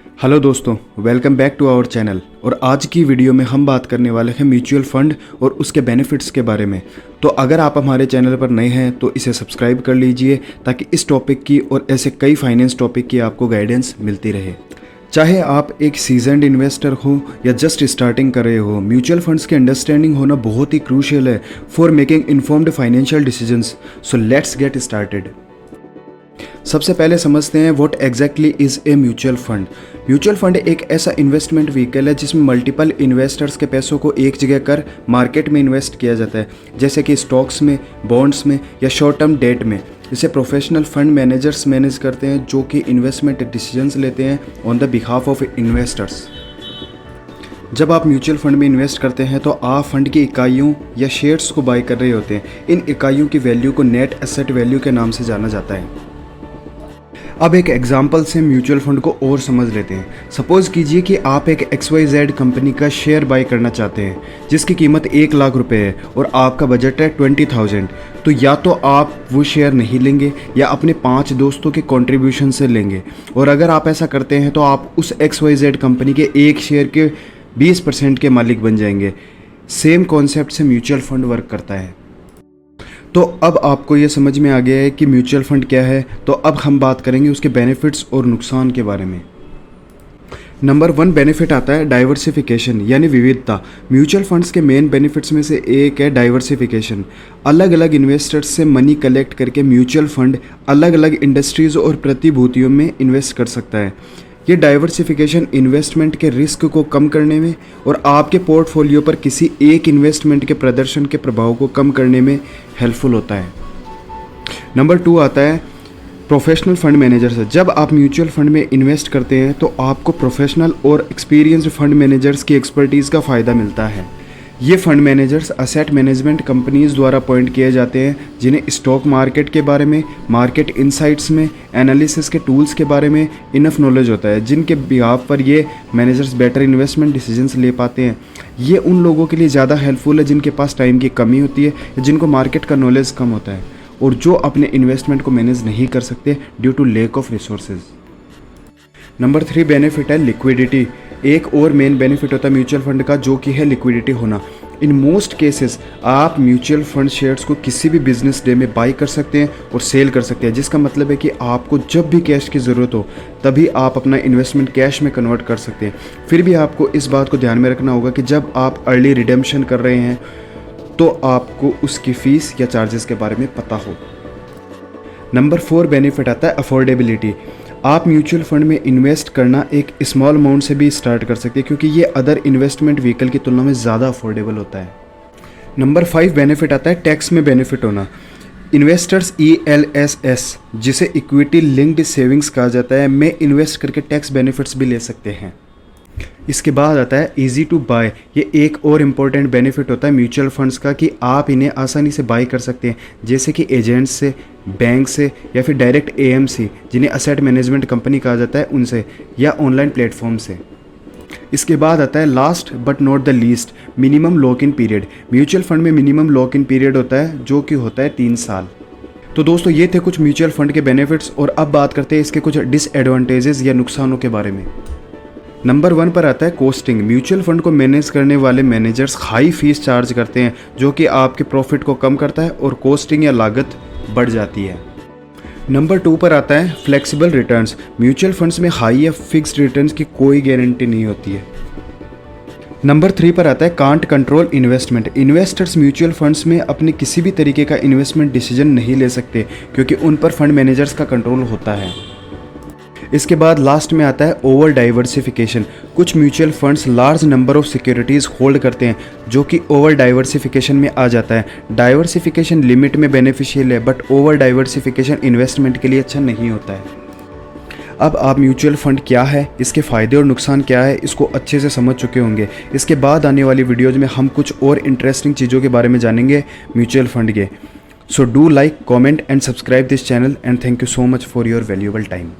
Hello दोस्तों, welcome back to our channel. और आज की वीडियो में हम बात करने वाले हैं म्यूचुअल फंड और उसके बेनिफिट्स के बारे में। तो अगर आप हमारे चैनल पर नए हैं तो इसे सब्सक्राइब कर लीजिए ताकि इस टॉपिक की और ऐसे कई फाइनेंस टॉपिक की आपको गाइडेंस मिलती रहे। चाहे आप एक सीजनड इन्वेस्टर हो या जस्ट स्टार्टिंग कर रहे हो, म्यूचुअल फंड्स की अंडरस्टैंडिंग होना बहुत ही क्रूशियल है for making informed financial decisions. So let's get started. सबसे पहले समझते हैं what exactly is a mutual fund. Mutual fund एक ऐसा इन्वेस्टमेंट व्हीकल है जिसमें मल्टीपल इन्वेस्टर्स के पैसों को एक जगह कर मार्केट में इन्वेस्ट किया जाता है, जैसे कि स्टॉक्स में, बॉन्ड्स में या शॉर्ट टर्म डेट में। इसे प्रोफेशनल फंड मैनेजर्स मैनेज करते हैं जो कि इन्वेस्टमेंट डिसीजंस लेते हैं on the behalf of investors. जब आप म्यूचुअल फंड में इन्वेस्ट करते हैं तो आप फंड की इकाइयों या शेयर्स को बाय कर रहे होते हैं। इन इकाइयों की वैल्यू को नेट एसेट वैल्यू के नाम से जाना जाता है। अब एक एग्जाम्पल से म्यूचुअल फंड को और समझ लेते हैं। सपोज कीजिए कि आप एक XYZ कंपनी का शेयर बाय करना चाहते हैं जिसकी कीमत 1 लाख रुपए है और आपका बजट है 20,000। तो या तो आप वो शेयर नहीं लेंगे या अपने 5 दोस्तों के कंट्रीब्यूशन से लेंगे। और अगर आप ऐसा करते हैं तो आप उस XYZ कंपनी के एक शेयर के 20% के मालिक बन जाएंगे। सेम कॉन्सेप्ट से म्यूचुअल फंड वर्क करता है। तो अब आपको ये समझ में आ गया है कि म्यूचुअल फंड क्या है। तो अब हम बात करेंगे उसके बेनिफिट्स और नुकसान के बारे में। नंबर 1 बेनिफिट आता है डाइवर्सिफिकेशन यानी विविधता। म्यूचुअल फंड्स के मेन बेनिफिट्स में से एक है डाइवर्सिफिकेशन। अलग अलग इन्वेस्टर्स से मनी कलेक्ट करके म्यूचुअल फंड अलग अलग इंडस्ट्रीज़ और प्रतिभूतियों में इन्वेस्ट कर सकता है। ये डाइवर्सिफिकेशन इन्वेस्टमेंट के रिस्क को कम करने में और आपके पोर्टफोलियो पर किसी एक इन्वेस्टमेंट के प्रदर्शन के प्रभाव को कम करने में हेल्पफुल होता है। नंबर 2 आता है प्रोफेशनल फंड मैनेजर्स। जब आप म्यूचुअल फंड में इन्वेस्ट करते हैं तो आपको प्रोफेशनल और एक्सपीरियंस्ड फंड मैनेजर्स की एक्सपर्टीज़ का फ़ायदा मिलता है। ये fund managers asset management companies द्वारा अपॉइंट किए जाते हैं जिन्हें स्टॉक मार्केट के बारे में, मार्केट इनसाइट्स में, एनालिसिस के टूल्स के बारे में इनफ नॉलेज होता है, जिनके बिहाफ पर ये मैनेजर्स बेटर इन्वेस्टमेंट डिसीजंस ले पाते हैं। ये उन लोगों के लिए ज़्यादा हेल्पफुल है जिनके पास टाइम की कमी होती है या जिनको मार्केट का नॉलेज कम होता है और जो अपने इन्वेस्टमेंट को मैनेज नहीं कर सकते due to lack of resources. Number 3 benefit है लिक्विडिटी। एक और मेन बेनिफिट होता है म्यूचुअल फंड का जो कि है लिक्विडिटी होना। इन मोस्ट केसेस आप म्यूचुअल फंड शेयर्स को किसी भी बिजनेस डे में बाई कर सकते हैं और सेल कर सकते हैं, जिसका मतलब है कि आपको जब भी कैश की ज़रूरत हो तभी आप अपना इन्वेस्टमेंट कैश में कन्वर्ट कर सकते हैं। फिर भी आपको इस बात को ध्यान में रखना होगा कि जब आप अर्ली रिडेम्पशन कर रहे हैं तो आपको उसकी फ़ीस या चार्जेस के बारे में पता हो। नंबर 4 बेनिफिट आता है अफोर्डेबिलिटी। आप म्यूचुअल फंड में इन्वेस्ट करना एक स्मॉल अमाउंट से भी स्टार्ट कर सकते हैं क्योंकि ये अदर इन्वेस्टमेंट व्हीकल की तुलना में ज़्यादा अफोर्डेबल होता है। नंबर 5 बेनिफिट आता है टैक्स में बेनिफिट होना। इन्वेस्टर्स ELSS जिसे इक्विटी लिंक्ड सेविंग्स कहा जाता है में इन्वेस्ट करके टैक्स बेनिफिट्स भी ले सकते हैं। इसके बाद आता है ईजी टू बाय। ये एक और इम्पॉर्टेंट बेनिफिट होता है म्यूचुअल फंड्स का कि आप इन्हें आसानी से बाय कर सकते हैं, जैसे कि एजेंट्स से, बैंक से या फिर डायरेक्ट AMC जिन्हें असेट मैनेजमेंट कंपनी कहा जाता है उनसे, या ऑनलाइन प्लेटफॉर्म से। इसके बाद आता है last but not the least minimum lock in period. Mutual fund में मिनिमम लॉक इन पीरियड होता है जो कि होता है 3 साल। तो दोस्तों ये थे कुछ म्यूचुअल फंड के बेनिफिट्स और अब बात करते हैं इसके कुछ डिसएडवांटेजेस या नुकसानों के बारे में। नंबर 1 पर आता है कॉस्टिंग। म्यूचुअल फंड को मैनेज करने वाले मैनेजर्स हाई फीस चार्ज करते हैं जो कि आपके प्रॉफिट को कम करता है और कॉस्टिंग या लागत बढ़ जाती है। नंबर 2 पर आता है फ्लेक्सिबल रिटर्न्स। म्यूचुअल फंड्स में हाई या फिक्स्ड रिटर्न्स की कोई गारंटी नहीं होती है। नंबर 3 पर आता है can't control investment. Investors mutual funds में अपने किसी भी तरीके का इन्वेस्टमेंट डिसीजन नहीं ले सकते क्योंकि उन पर फंड मैनेजर्स का कंट्रोल होता है। इसके बाद लास्ट में आता है ओवर डाइवर्सिफिकेशन। कुछ mutual funds large number of securities hold करते हैं जो कि ओवर डाइवर्सिफिकेशन में आ जाता है। डाइवर्सिफिकेशन लिमिट में बेनिफिशियल है बट ओवर डाइवर्सिफिकेशन इन्वेस्टमेंट के लिए अच्छा नहीं होता है। अब आप म्यूचुअल फंड क्या है, इसके फ़ायदे और नुकसान क्या है, इसको अच्छे से समझ चुके होंगे। इसके बाद आने वाली वीडियोज़ में हम कुछ और इंटरेस्टिंग चीज़ों के बारे में जानेंगे म्यूचुअल फंड के। So do like, comment and subscribe this channel and thank you so much for your valuable time.